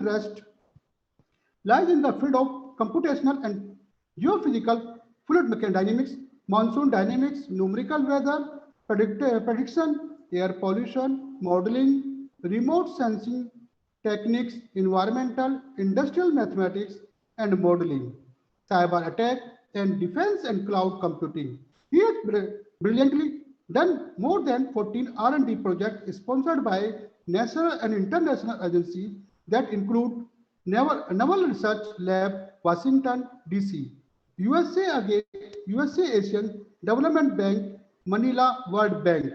interest lies in the field of computational and geophysical fluid dynamics, monsoon dynamics, numerical weather, prediction, air pollution, modeling, remote sensing techniques, environmental, industrial mathematics, and modeling, cyber attack, and defense and cloud computing. He has brilliantly done more than 14 R&D projects sponsored by national and international agencies that include Naval Research Lab, Washington, D.C., USA Asian Development Bank, Manila World Bank,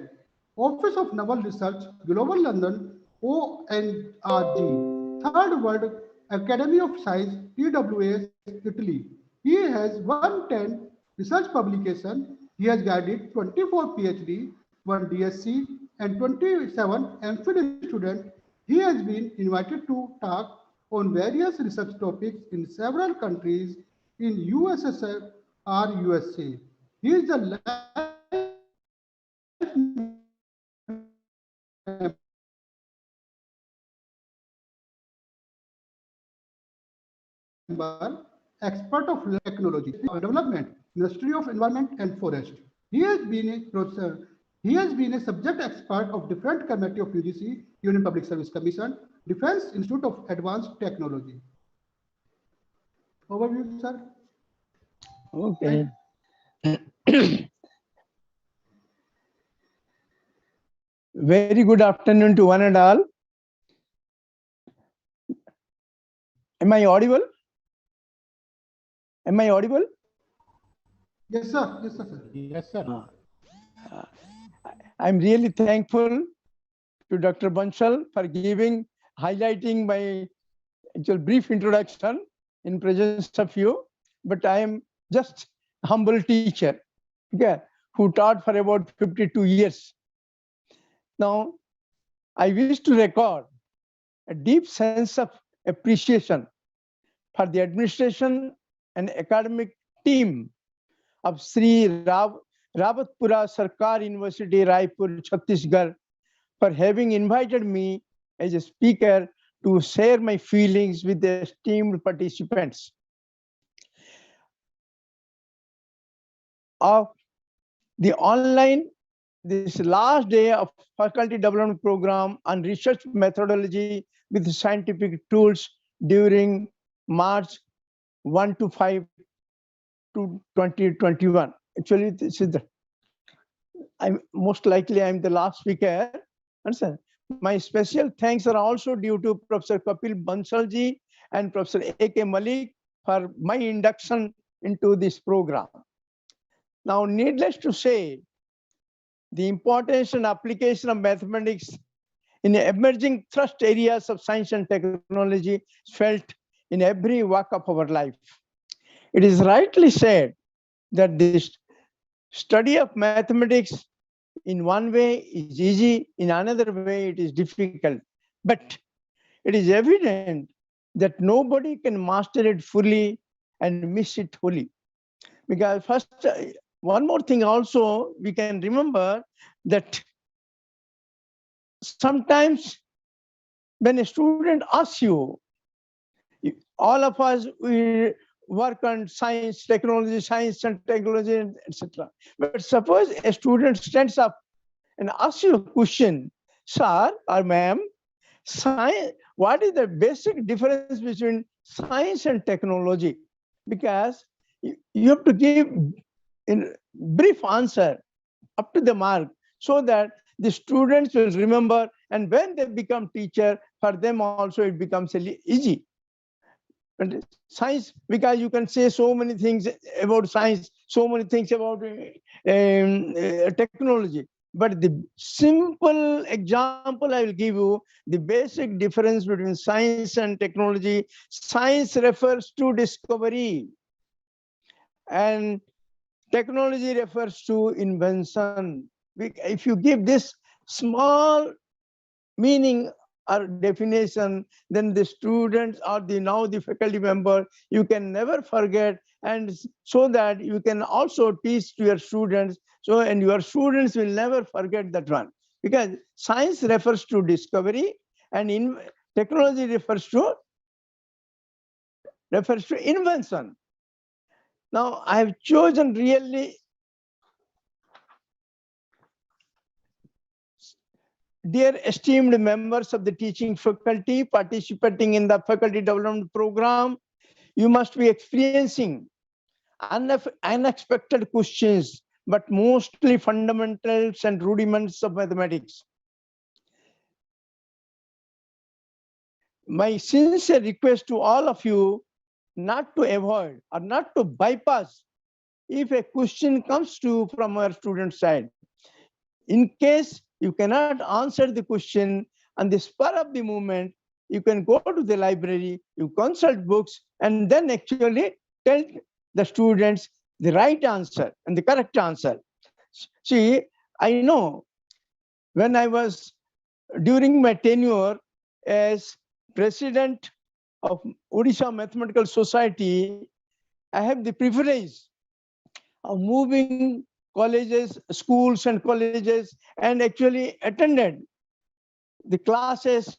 Office of Naval Research, Global London, ONRG, Third World Academy of Science, TWS, Italy. He has 110 research publications. He has guided 24 PhD, 1 DSc, and 27 MPhil students. He has been invited to talk on various research topics in several countries in USSR or USA. He is the expert of technology, development, Ministry of Environment and Forest. He has been a professor. He has been a subject expert of different committee of UGC, Union Public Service Commission, Defense Institute of Advanced Technology. Overview, sir. Okay. Very good afternoon to one and all. Am I audible? Am I audible? Yes, sir. Yes, sir. Yes, sir. I'm really thankful to Dr. Bansal for highlighting my actual brief introduction in presence of you. But I am just a humble teacher, okay, who taught for about 52 years. Now, I wish to record a deep sense of appreciation for the administration and academic team of Shri Rawatpura Sarkar University, Raipur, Chhattisgarh, for having invited me as a speaker to share my feelings with the esteemed participants. Of the online, this last day of faculty development program on research methodology with scientific tools during March 1 to 5 to 2021. Actually, this is I'm most likely I'm the last speaker. Understand? My special thanks are also due to Professor Kapil Bansalji and Professor A.K. Malik for my induction into this program. Now, needless to say, the importance and application of mathematics in emerging thrust areas of science and technology is felt in every walk of our life. It is rightly said that this study of mathematics in one way is easy, in another way it is difficult. But it is evident that nobody can master it fully and miss it fully. Because first, one more thing also, we can remember that sometimes when a student asks you, all of us, we work on science, technology, etc. But suppose a student stands up and asks you a question, sir or ma'am, science, what is the basic difference between science and technology? Because you have to give a brief answer up to the mark so that the students will remember, and when they become teacher, for them also it becomes easy. And science, because you can say so many things about science, so many things about technology. But the simple example I will give you, the basic difference between science and technology. Science refers to discovery, and technology refers to invention. If you give this small meaning or definition, then the students or the faculty member, you can never forget, and so that you can also teach to your students, so and your students will never forget that one. Because science refers to discovery and technology refers to refers to invention. Now, I have chosen really, dear esteemed members of the teaching faculty participating in the faculty development program, you must be experiencing unexpected questions, but mostly fundamentals and rudiments of mathematics. My sincere request to all of you not to avoid or not to bypass if a question comes to from our student side. In case you cannot answer the question on the spur of the moment, you can go to the library, you consult books, and then actually tell the students the right answer and the correct answer. See, I know when I was during my tenure as president of Odisha Mathematical Society, I have the privilege of moving colleges, schools and colleges, and actually attended the classes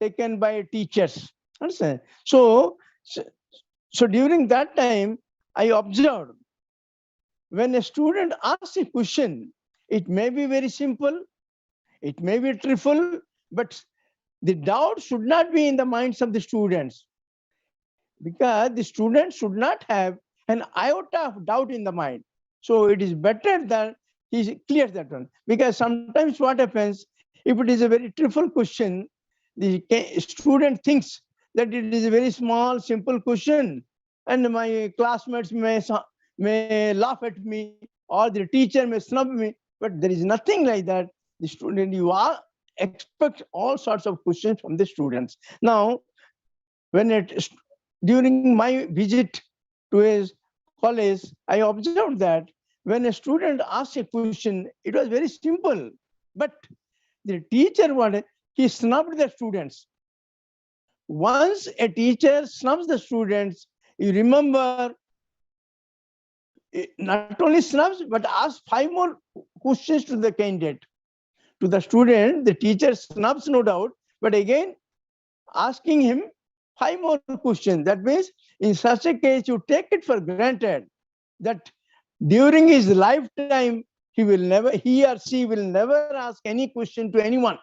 taken by teachers. Understand? So during that time, I observed when a student asks a question, it may be very simple, it may be trivial, but the doubt should not be in the minds of the students, because the student should not have an iota of doubt in the mind. So it is better that he clears that one, because sometimes what happens, if it is a very trivial question, the student thinks that it is a very small, simple question, and my classmates may laugh at me, or the teacher may snub me, but there is nothing like that. The student, you are expect all sorts of questions from the students. Now, during my visit to his college, I observed that when a student asks a question, it was very simple, but the teacher he snubbed the students. Once a teacher snubs the students, you remember, not only snubs, but asks 5 more questions to the candidate. To the student, the teacher snubs, no doubt, but again, asking him 5 more questions. That means in such a case, you take it for granted that during his lifetime, he or she will never ask any question to anyone.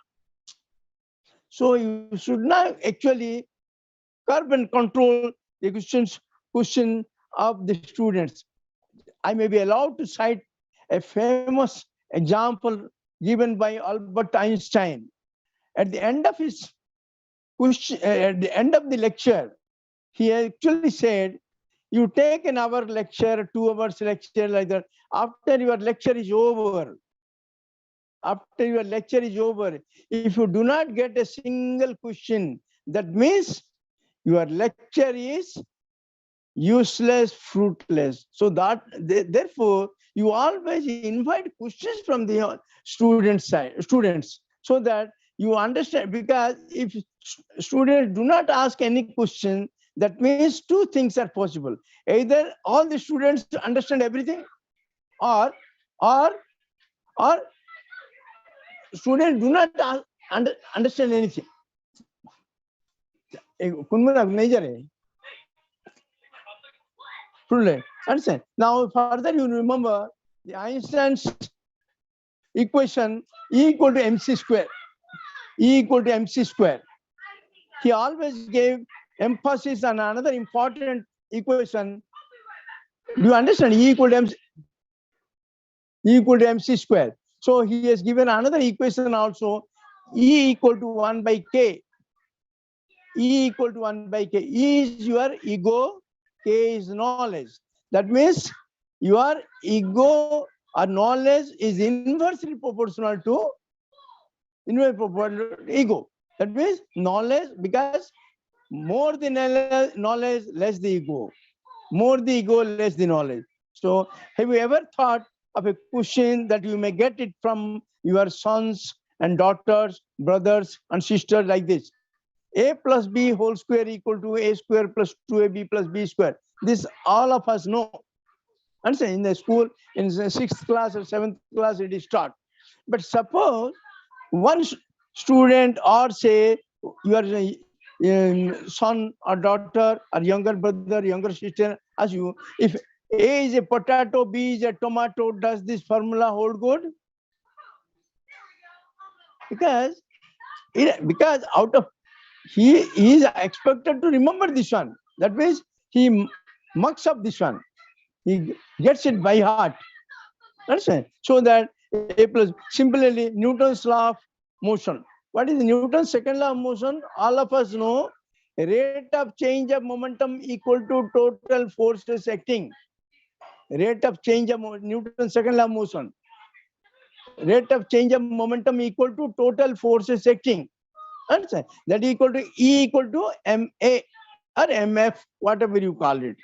So you should not actually curb and control the question of the students. I may be allowed to cite a famous example given by Albert Einstein. At the end of his at the end of the lecture, he actually said, you take an hour lecture, 2 hours lecture, like that. After your lecture is over, if you do not get a single question, that means your lecture is useless, fruitless. So that therefore you always invite questions from the students, so that you understand. Because if students do not ask any question, that means 2 things are possible: either all the students understand everything, or students do not understand anything. Understand? Now further you remember the Einstein's equation E equal to mc square. E equal to mc square. He always gave emphasis on another important equation. Do you understand? E equal to mc square. So he has given another equation also, E equal to 1 by k. E equal to 1 by k. E is your ego, k is knowledge. That means your ego or knowledge is inversely proportional to ego. That means knowledge, because more the knowledge, less the ego. More the ego, less the knowledge. So have you ever thought of a question that you may get it from your sons and daughters, brothers and sisters, like this? A plus b whole square equal to a square plus 2ab plus b square. This all of us know. And say in the school, in the 6th class or 7th class, it is taught. But suppose one student, or say you are son or daughter or younger brother, younger sister ask you, if A is a potato, B is a tomato, does this formula hold good? Because out of he is expected to remember this one. That means he mucks up this one. He gets it by heart. Understand? So that A plus. Similarly, Newton's law of motion. What is Newton's second law of motion? All of us know rate of change of momentum equal to total forces acting. Rate of change of Newton's second law of motion. Rate of change of momentum equal to total forces acting. Understand? That is equal to E equal to MA or MF, whatever you call it.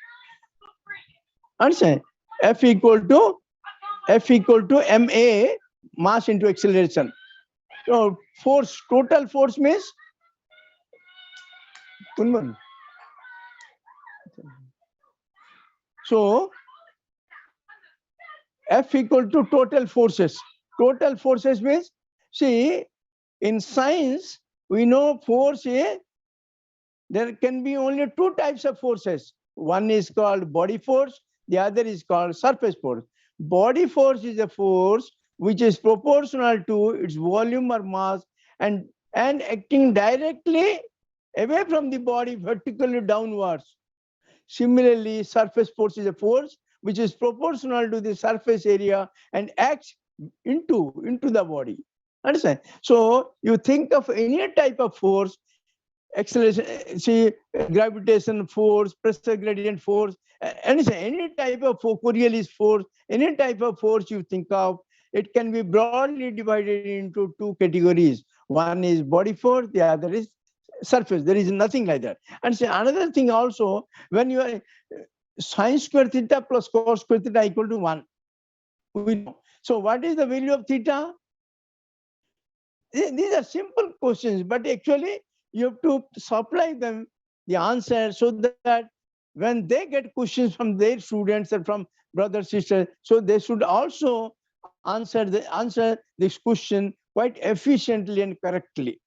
Understand? F equal to MA, mass into acceleration. So force, total force means so F equal to total forces. Total forces means, see, in science we know force A, there can be only two types of forces. One is called body force, the other is called surface force. Body force is a force which is proportional to its volume or mass and acting directly away from the body vertically downwards. Similarly, surface force is a force which is proportional to the surface area and acts into the body. Understand? So you think of any type of force, acceleration, see, gravitation force, pressure gradient force, any type of Coriolis force, any type of force you think of, it can be broadly divided into two categories. One is body force, the other is surface. There is nothing like that. And see, another thing also, when you are sine square theta plus cos square theta equal to 1, we know. So what is the value of theta? These are simple questions, but actually you have to supply them the answer so that when they get questions from their students and from brothers, sisters, so they should also answer this question quite efficiently and correctly.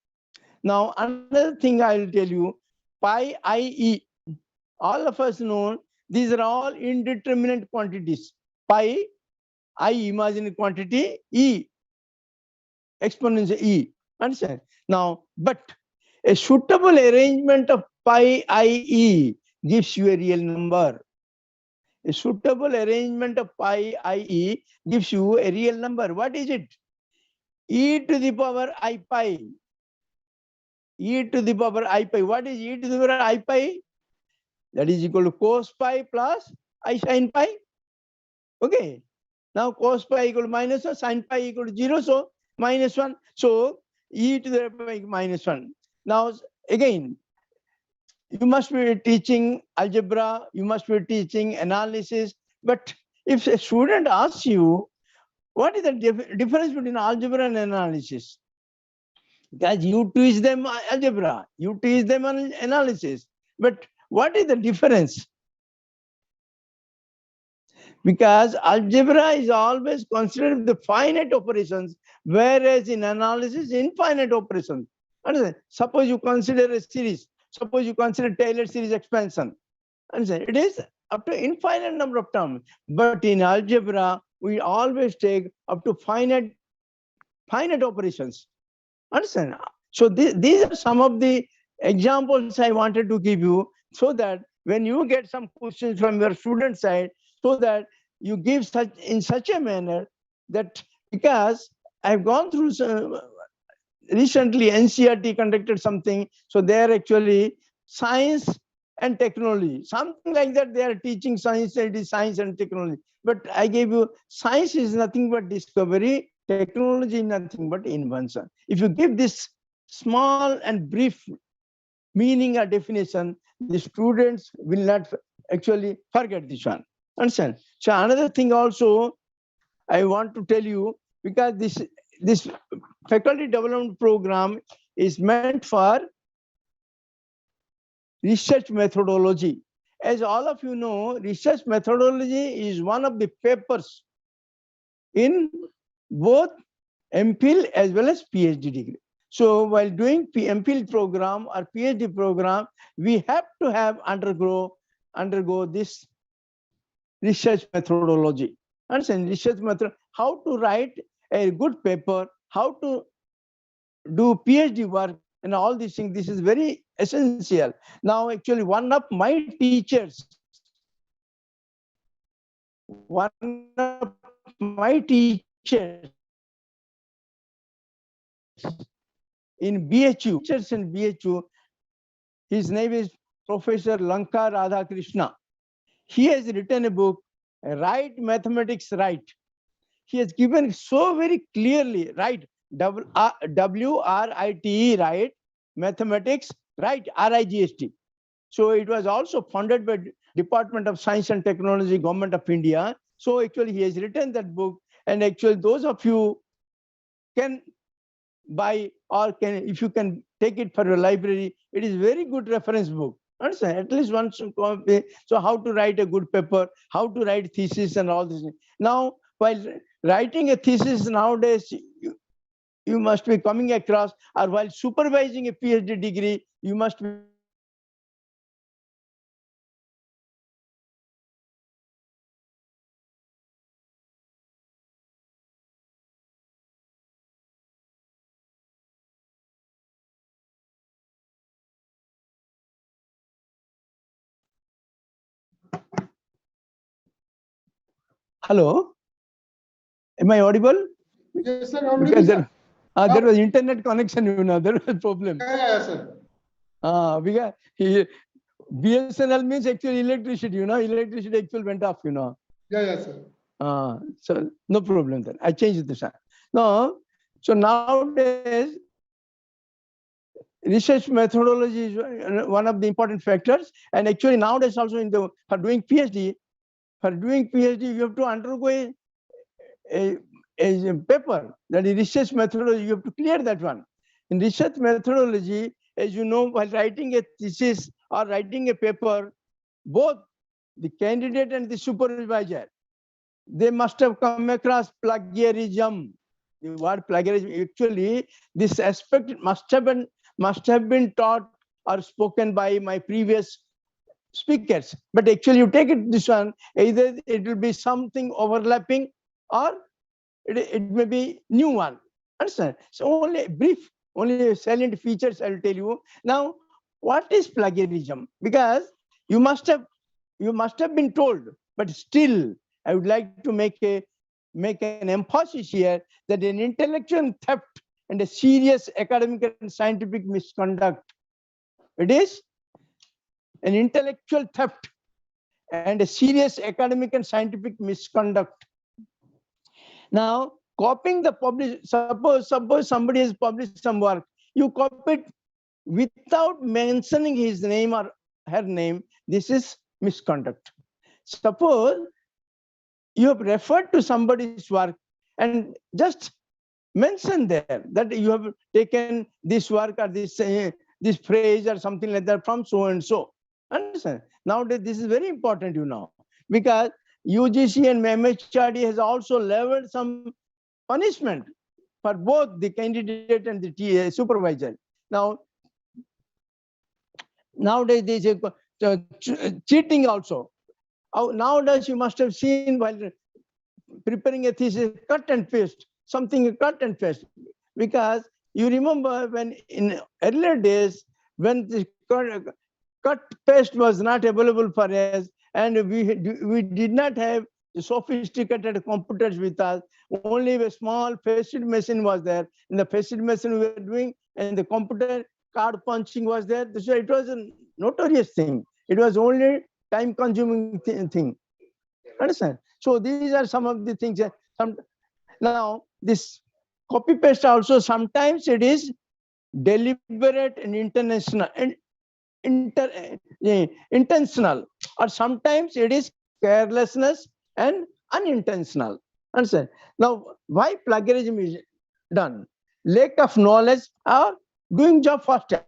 Now, another thing I will tell you, pi IE, all of us know these are all indeterminate quantities. Pi, I imaginary quantity, E, exponential E. Understand? Now, but a suitable arrangement of pi IE gives you a real number. A suitable arrangement of pi IE gives you a real number. What is it? E to the power I pi. E to the power I pi. What is E to the power I pi? That is equal to cos pi plus I sin pi. Okay. Now cos pi equal to minus 1, sin pi equal to 0. So minus 1. So E to the power minus 1. Now again, you must be teaching algebra, you must be teaching analysis. But if a student asks you, what is the difference between algebra and analysis? Because you teach them algebra, you teach them analysis. But what is the difference? Because algebra is always considered the finite operations, whereas in analysis, infinite operations. Understand? Suppose you consider a series. Suppose you consider Taylor series expansion. Understand? It is up to infinite number of terms. But in algebra, we always take up to finite operations. Understand? So these are some of the examples I wanted to give you, so that when you get some questions from your student side, so that you give in such a manner that, because I've gone through recently NCERT conducted something, so they are actually science and technology, something like that. They are teaching science, it is science and technology. But I gave you, science is nothing but discovery, technology is nothing but invention. If you give this small and brief meaning or definition, the students will not actually forget this one. Understand? So another thing also I want to tell you, because this faculty development program is meant for research methodology. As all of you know, research methodology is one of the papers in both MPhil as well as PhD degree. So while doing MPhil program or PhD program, we have to have undergo this research methodology. Understand research method, how to write a good paper, how to do PhD work, and all these things. This is very essential. Now, actually, one of my teachers in BHU, his name is Professor Lanka Radhakrishna. He has written a book, Write Mathematics Right. He has given so very clearly, right, WRITE, right, mathematics, right, RIGST. So it was also funded by Department of Science and Technology, Government of India. So actually he has written that book, and actually those of you can buy, or can, if you can take it for your library, it is very good reference book. Understand? At least once. So how to write a good paper, how to write thesis and all this. Now, while writing a thesis nowadays, you must be coming across, or while supervising a PhD degree, you must be hello, am I audible? Yes, sir. Audible, Because sir. there was internet connection, there was a problem. Yeah, sir. Because BSNL means actually electricity, electricity actually went off, Yeah, sir. So no problem then. I changed this. No, so nowadays research methodology is one of the important factors, and actually nowadays also for doing PhD, you have to undergo a paper, that is research methodology. You have to clear that one. In research methodology, as you know, while writing a thesis or writing a paper, both the candidate and the supervisor, they must have come across plagiarism. The word plagiarism, actually, this aspect must have been taught or spoken by my previous speakers. But actually, you take it this one, either it will be something overlapping, or it may be new one. Understand? So only brief, only salient features I will tell you. Now, what is plagiarism? Because you must have been told, but still I would like to make an emphasis here that an intellectual theft and a serious academic and scientific misconduct. It is an intellectual theft and a serious academic and scientific misconduct. Now, copying the published, suppose somebody has published some work, you copy it without mentioning his name or her name. This is misconduct. Suppose you have referred to somebody's work and just mention there that you have taken this work or this phrase or something like that from so and so. Understand? Nowadays, this is very important, because UGC and MHRD has also leveled some punishment for both the candidate and the supervisor. Now, nowadays there is cheating also. Nowadays, you must have seen while preparing a thesis, cut and paste, something cut and paste. Because you remember when in earlier days, when the cut paste was not available for us, and we did not have sophisticated computers with us, only a small faced machine was there. In the faced machine we were doing, and the computer card punching was there. So it was a notorious thing. It was only time consuming thing. Understand? So these are some of the things. Now this copy paste also, sometimes it is deliberate and intentional, or sometimes it is carelessness and unintentional. Understand? Now, why plagiarism is done? Lack of knowledge or doing job faster.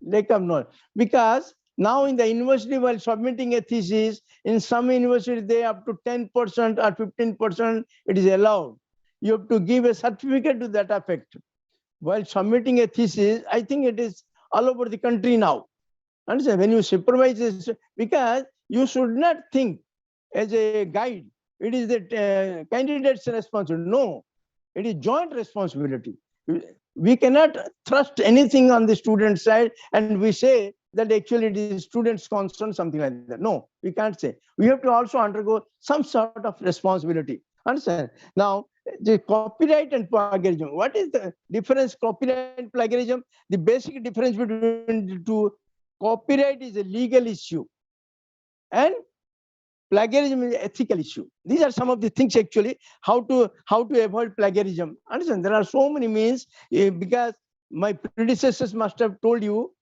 Lack of knowledge. Because now in the university, while submitting a thesis, in some universities they up to 10% or 15% it is allowed. You have to give a certificate to that effect. while submitting a thesis, I think it is all over the country now. Understand? When you supervise this, because you should not think as a guide, it is the candidate's responsibility. No, it is joint responsibility. We cannot thrust anything on the student side and we say that actually it is student's concern, something like that. No, we can't say. We have to also undergo some sort of responsibility. Understand? Now, the copyright and plagiarism. What is the difference, copyright and plagiarism? The basic difference between the two, copyright is a legal issue and plagiarism is an ethical issue. These are some of the things actually, how to avoid plagiarism. Understand? There are so many means, because my predecessors must have told you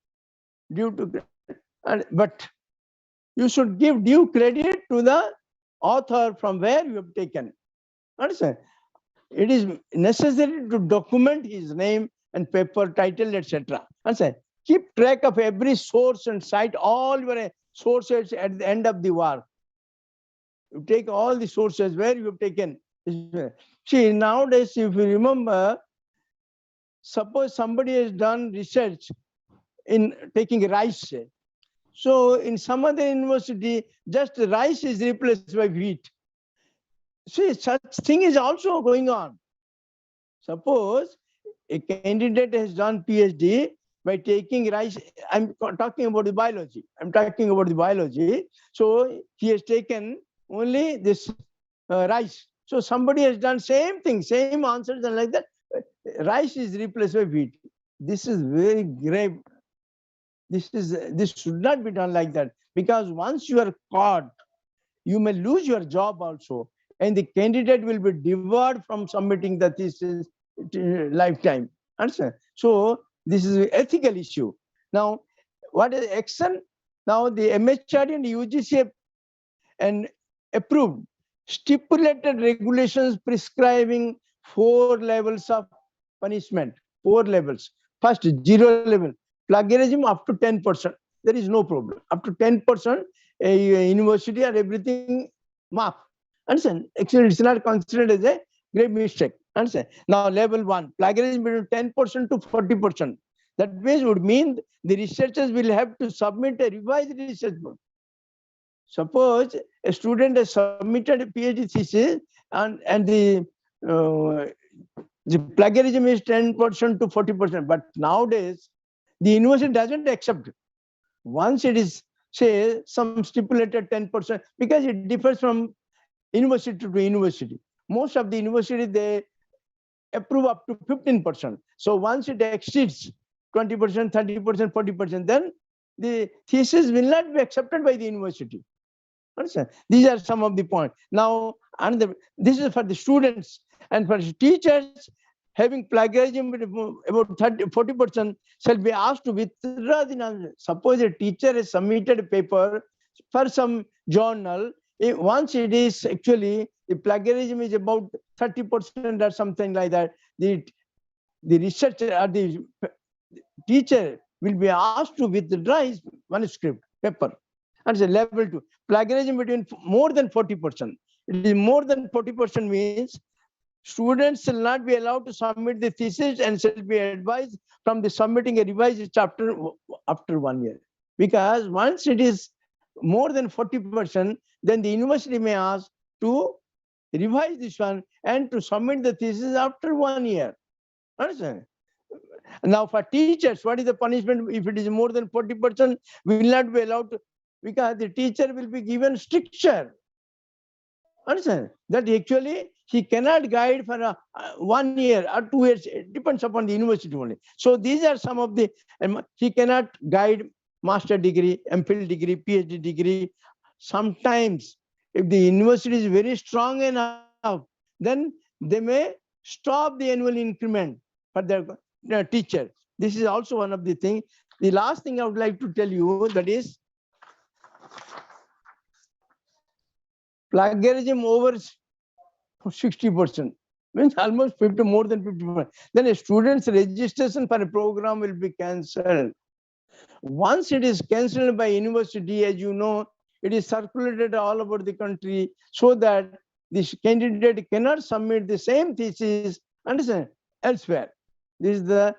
due to, but you should give due credit to the author from where you have taken. Understand? It is necessary to document his name and paper title, etc. Understand? Keep track of every source and cite all your sources at the end of the work. You take all the sources where you have taken. See, nowadays, if you remember, suppose somebody has done research in taking rice. So in some other university, just rice is replaced by wheat. See, such thing is also going on. Suppose a candidate has done PhD by taking rice. I'm talking about the biology. So he has taken only this rice. So somebody has done same thing, same answers and like that. Rice is replaced by wheat. This is very grave. This should not be done like that, because once you are caught, you may lose your job also, and the candidate will be debarred from submitting the thesis lifetime. Understand? So this is an ethical issue. Now, what is action? Now the MHRD and UGC and approved stipulated regulations prescribing 4 levels of punishment. 4 levels. First, 0 level. Plagiarism up to 10%. There is no problem. Up to 10%, a university or everything mark. Understand? Actually, it's not considered as a grave mistake. Understand? Now, level 1, plagiarism between 10% to 40%. That would mean the researchers will have to submit a revised research book. Suppose a student has submitted a PhD thesis and the plagiarism is 10% to 40%. But nowadays, the university doesn't accept it. Once it is, say, some stipulated 10%, because it differs from university to university. Most of the university, they approve up to 15%. So once it exceeds 20%, 30%, 40%, then the thesis will not be accepted by the university. Understand? These are some of the points. Now, this is for the students, and for the teachers having plagiarism about 40% shall be asked to withdraw the nomination. Suppose a teacher has submitted a paper for some journal. Once it is actually, the plagiarism is about 30% or something like that, the researcher or the teacher will be asked to withdraw his manuscript paper. And it's a level 2. Plagiarism between more than 40%. It is more than 40% means students shall not be allowed to submit the thesis and shall be advised from the submitting a revised chapter after 1 year. Because once it is more than 40%, then the university may ask to revise this one and to submit the thesis after 1 year. Understand? Now for teachers, what is the punishment if it is more than 40%? We will not be allowed to, because the teacher will be given stricture. Understand? That actually he cannot guide for 1 year or 2 years. It depends upon the university only. So these are some of the, he cannot guide master degree, MPhil degree, PhD degree. Sometimes if the university is very strong enough, then they may stop the annual increment for their teacher. This is also one of the things. The last thing I would like to tell you, that is plagiarism over 60%, means almost 50, more than 50%. Then a student's registration for a program will be cancelled. Once it is cancelled by university, as you know, it is circulated all over the country, so that this candidate cannot submit the same thesis, understand, elsewhere. This is the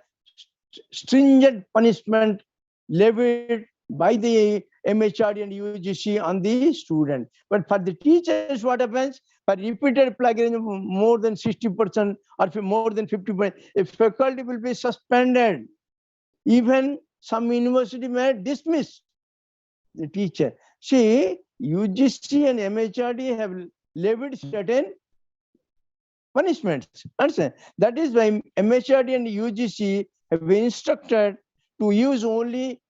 stringent punishment levied by the MHRD and UGC on the student. But for the teachers, what happens? For repeated plagiarism more than 60% or more than 50%, a faculty will be suspended. Even some university may dismiss the teacher. See, UGC and MHRD have levied certain punishments. Understand? That is why MHRD and UGC have been instructed to use only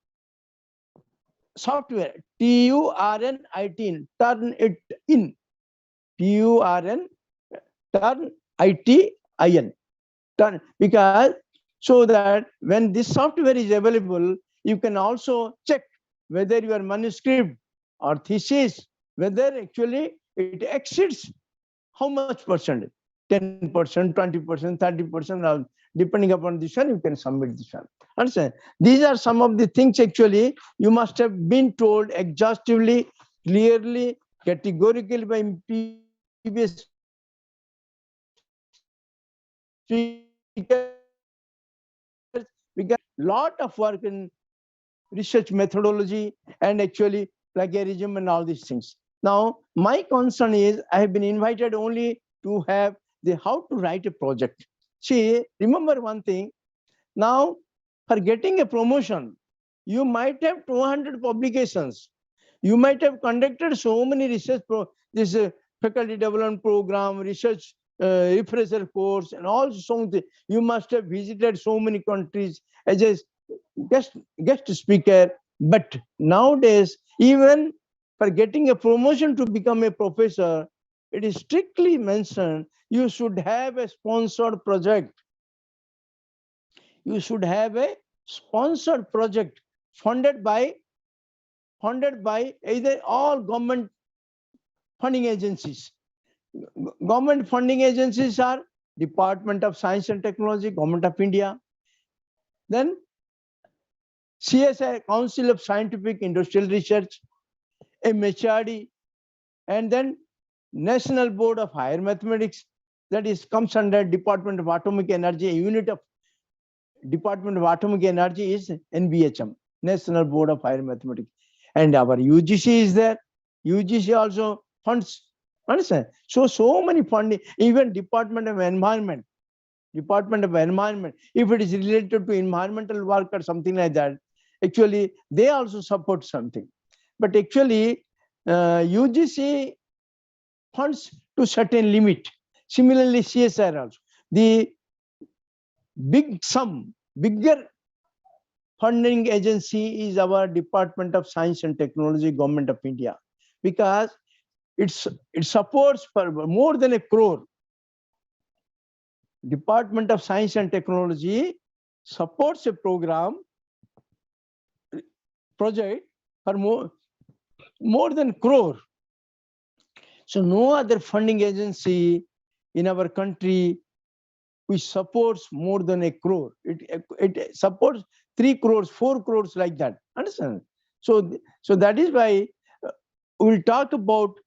software, TURNIT, turn it in, TURN, turn ITIN, turn, because so that when this software is available, you can also check whether your manuscript or thesis, whether actually it exceeds how much percent, 10%, 20%, 30%, depending upon this one, you can submit this one. Understand? These are some of the things actually you must have been told exhaustively, clearly, categorically by previous speakers, because lot of work in research methodology and actually plagiarism and all these things. Now, my concern is I have been invited only to have the how to write a project. See, remember one thing. Now, for getting a promotion, you might have 200 publications. You might have conducted so many this faculty development program, research refresher course, and all so you must have visited so many countries as a guest speaker. But nowadays, even for getting a promotion to become a professor, it is strictly mentioned you should have a sponsored project. You should have a sponsored project funded by either all government funding agencies. Government funding agencies are Department of Science and Technology, Government of India, then CSI, Council of Scientific Industrial Research, MHRD, and then National Board of Higher Mathematics, that is comes under Department of Atomic Energy. A unit of Department of Atomic Energy is NBHM, National Board of Higher Mathematics. And our UGC is there. UGC also funds. Understand? So many funding, even Department of Environment. Department of Environment, if it is related to environmental work or something like that, actually they also support something. But actually, UGC funds to certain limit. Similarly, CSIR also. The bigger funding agency is our Department of Science and Technology, Government of India, because it supports for more than 1 crore. Department of Science and Technology supports a project for more than 1 crore. So no other funding agency in our country which supports more than 1 crore. It supports 3 crores, 4 crores like that. Understand? So that is why we'll talk about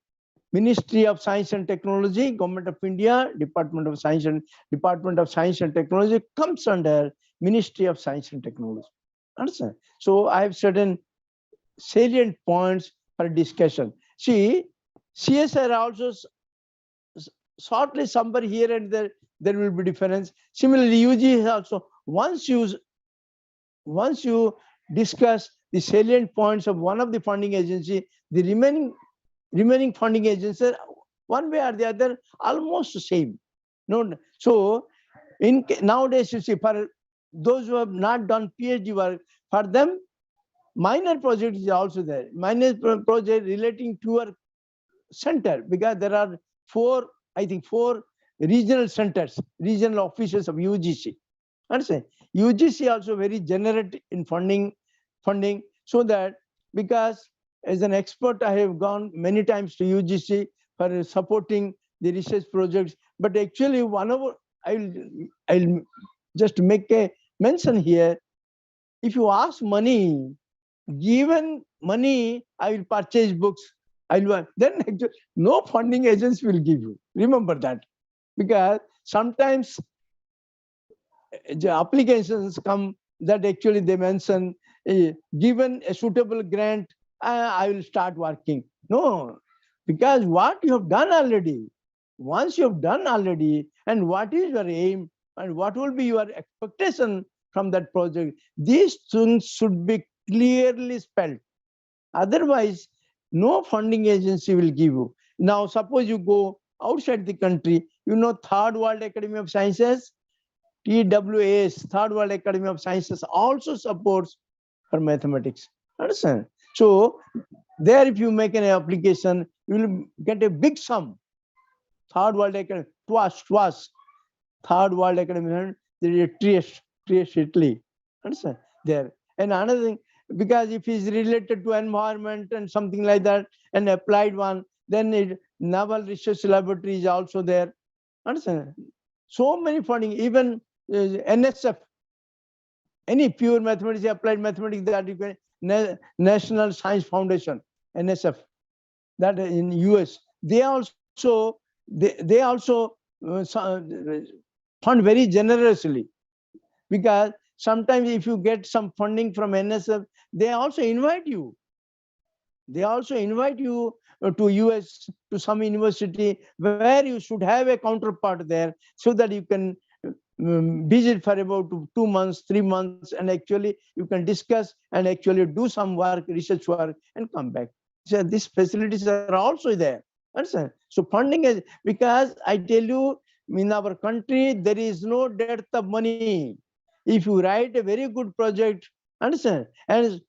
Ministry of Science and Technology, Government of India, Department of Science and Technology comes under Ministry of Science and Technology. Understand? So I have certain salient points for discussion. See, CSIR also shortly somewhere here and there will be difference. Similarly, UG is also once you discuss the salient points of one of the funding agency, the remaining funding agencies, one way or the other, almost the same. No, so nowadays you see, for those who have not done PhD work, for them, minor project is also there. Minor project relating to your center, because there are four regional centers, regional offices of UGC. Understand? UGC also very generous in funding, so that, because as an expert, I have gone many times to UGC for supporting the research projects. But actually, I'll just make a mention here. If you ask money, given money, I will purchase books. Then actually, no funding agents will give you. Remember that, because sometimes the applications come that actually they mention, given a suitable grant, I will start working. No, because what you have done already, once you have done already, and what is your aim, and what will be your expectation from that project, these things should be clearly spelled. Otherwise, no funding agency will give you. Now, suppose you go outside the country, Third World Academy of Sciences, TWAS, Third World Academy of Sciences, also supports for mathematics. Understand? So, there if you make an application, you will get a big sum. Third World Academy, twice. Third World Academy, there is a Trieste, Italy. Understand? There. And another thing, because if it's related to environment and something like that, an applied one, then Naval Research Laboratory is also there. Understand? So many funding, even NSF, any pure mathematics, applied mathematics, that you can, National Science Foundation, NSF, that in US, they also fund very generously, because sometimes if you get some funding from NSF, they also invite you. They also invite you to US, to some university where you should have a counterpart there, so that you can visit for about 2 months, 3 months, and actually you can discuss and actually do some work, research work, and come back. So these facilities are also there. Understand? So funding is, because I tell you, in our country, there is no dearth of money. If you write a very good project, understand, and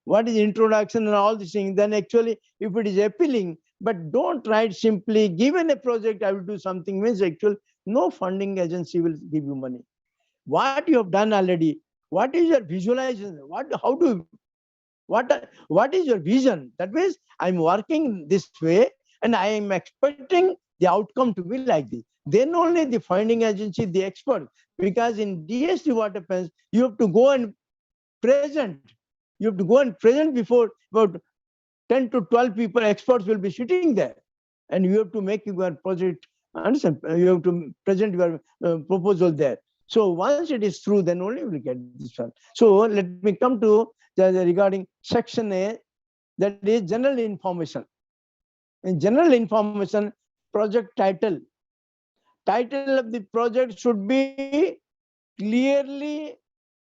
what is introduction and all these things, then actually if it is appealing, but don't write simply, given a project, I will do something, means actually no funding agency will give you money. What you have done already, what is your visualization, what is your vision? That means I'm working this way and I am expecting the outcome to be like this. Then only the funding agency, the expert, because in DST what happens, you have to go and present. You have to go and present before about 10 to 12 people, experts will be sitting there, and you have to make your project, understand, you have to present your proposal there. So once it is through, then only you will get this one. So let me come to regarding section A, that is general information. In general information, project title. Title of the project should be clearly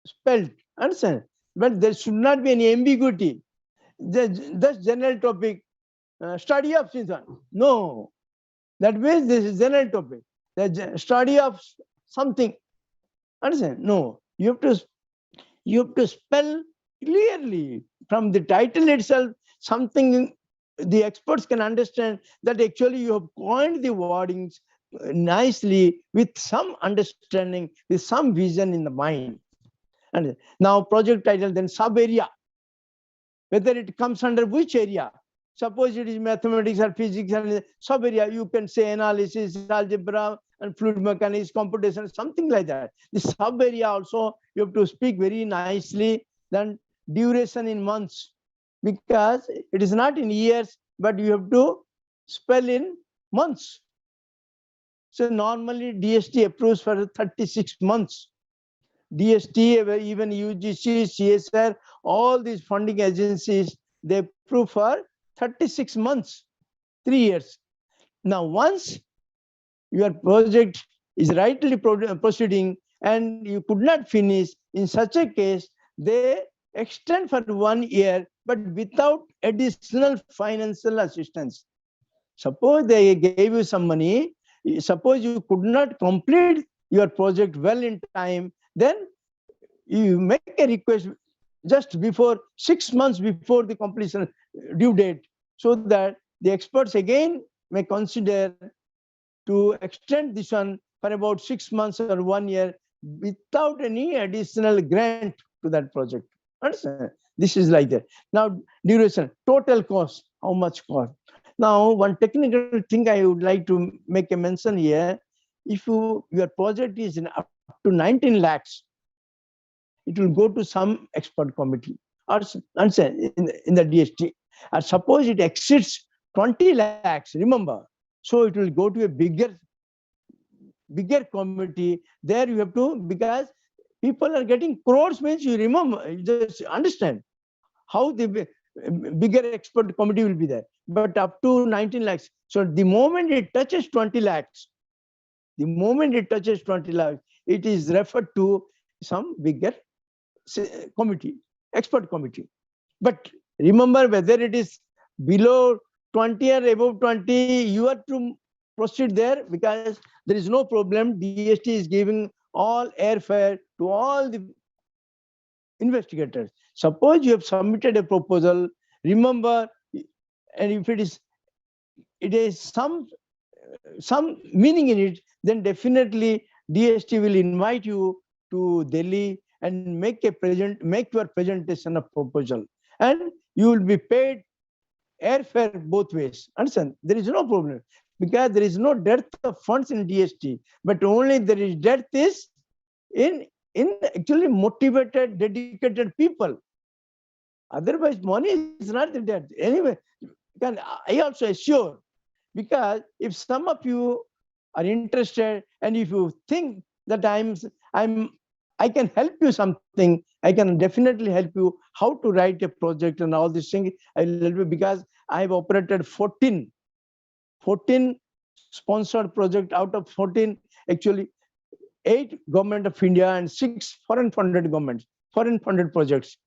spelled, understand? But there should not be any ambiguity. That's general topic, study of Sinsan. No, that means this is general topic. The study of something, understand? No, you have to spell clearly from the title itself something the experts can understand, that actually you have coined the wordings nicely with some understanding, with some vision in the mind. And now project title, then sub area, whether it comes under which area. Suppose it is mathematics or physics and sub area, you can say analysis, algebra, and fluid mechanics, computation, something like that. The sub area also you have to speak very nicely. Then duration in months, because it is not in years, but you have to spell in months. So normally DST approves for 36 months. DST, even UGC, CSIR, all these funding agencies, they approve for 36 months, 3 years. Now, once your project is rightly proceeding and you could not finish, in such a case, they extend for 1 year, but without additional financial assistance. Suppose they gave you some money, suppose you could not complete your project well in time, then you make a request just before 6 months before the completion due date, so that the experts again may consider to extend this one for about 6 months or 1 year without any additional grant to that project. Understand? This is like that. Now, duration, total cost, how much cost? Now, one technical thing I would like to make a mention here, if your project is up to 19 lakhs, it will go to some expert committee or in the DST. Or suppose it exceeds 20 lakhs, remember, so it will go to a bigger bigger committee, there you have to, because people are getting crores means you remember, you just understand how the bigger expert committee will be there. But up to 19 lakhs. So the moment it touches 20 lakhs, the moment it touches 20 lakhs, it is referred to some bigger committee, expert committee. But remember, whether it is below 20 or above 20, you have to proceed there, because there is no problem. DST is giving all airfare to all the investigators. Suppose you have submitted a proposal, remember, and if it is some meaning in it, then definitely DST will invite you to Delhi and make your presentation of proposal, and you will be paid airfare both ways. Understand? There is no problem, because there is no dearth of funds in DST, but only there is dearth is in actually motivated, dedicated people. Otherwise, money is not the debt. Anyway, I also assure, because if some of you are interested, and if you think that I can help you something, I can definitely help you how to write a project and all these things. I will help you, because I have operated 14 sponsored project. Out of 14, actually 8 government of India and 6 foreign funded projects.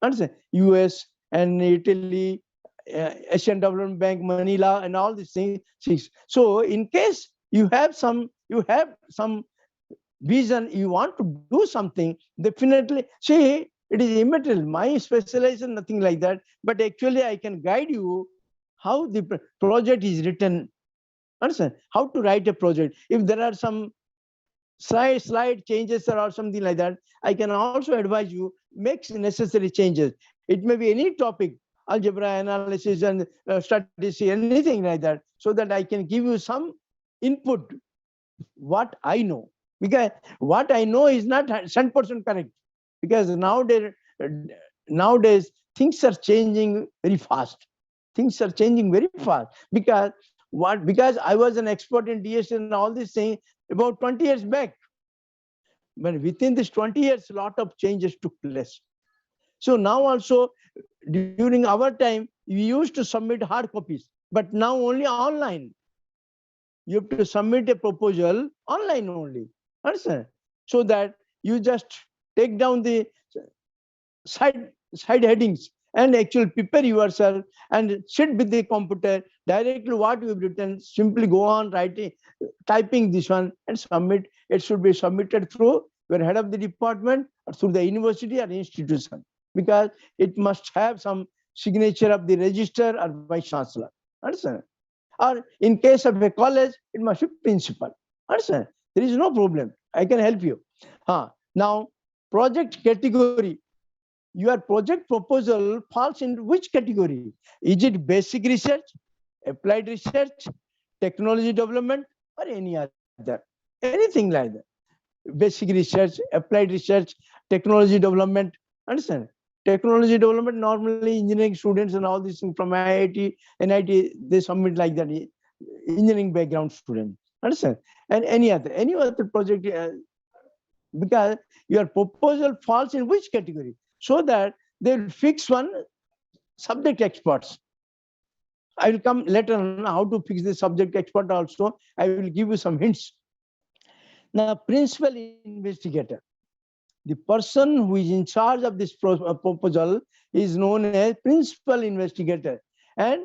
Understand? US and Italy, Asian Development Bank, Manila, and all these things. So in case you have some vision, you want to do something, definitely, see, it is immaterial. My specialization, nothing like that. But actually, I can guide you how the project is written. Understand? How to write a project. If there are some slide changes or something like that, I can also advise you, make necessary changes. It may be any topic, algebra, analysis, and statistics, anything like that, so that I can give you some input, what I know. Because what I know is not 100% correct. Because nowadays things are changing very fast. Things are changing very fast. Because I was an expert in DS and all these things about 20 years back. But within this 20 years, a lot of changes took place. So now also, during our time, we used to submit hard copies, but now only online. You have to submit a proposal online only. Understand? So that you just take down the side headings and actually prepare yourself and sit with the computer directly what you've written. Simply go on writing, typing this one and submit. It should be submitted through your head of the department or through the university or institution, because it must have some signature of the registrar or vice chancellor. Understand? Or in case of a college, it must be principal. Understand? There is no problem. I can help you. Now, project category. Your project proposal falls into which category? Is it basic research, applied research, technology development, or any other? Anything like that. Basic research, applied research, technology development. Understand? Technology development, normally engineering students and all these things from IIT, NIT, they submit like that, engineering background student. Understand? And any other project, because your proposal falls in which category, so that they will fix one subject experts. I will come later on how to fix the subject expert also. I will give you some hints. Now, principal investigator, the person who is in charge of this proposal is known as principal investigator. And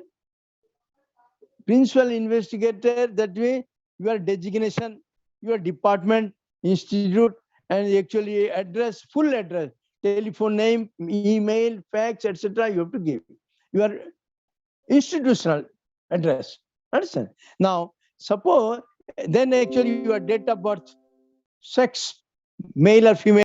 principal investigator, that way your designation, your department, institute, and actually address, full address, telephone name, email, fax, etc. you have to give. Your institutional address. Understand? Now, suppose then actually your date of birth, sex, male or female,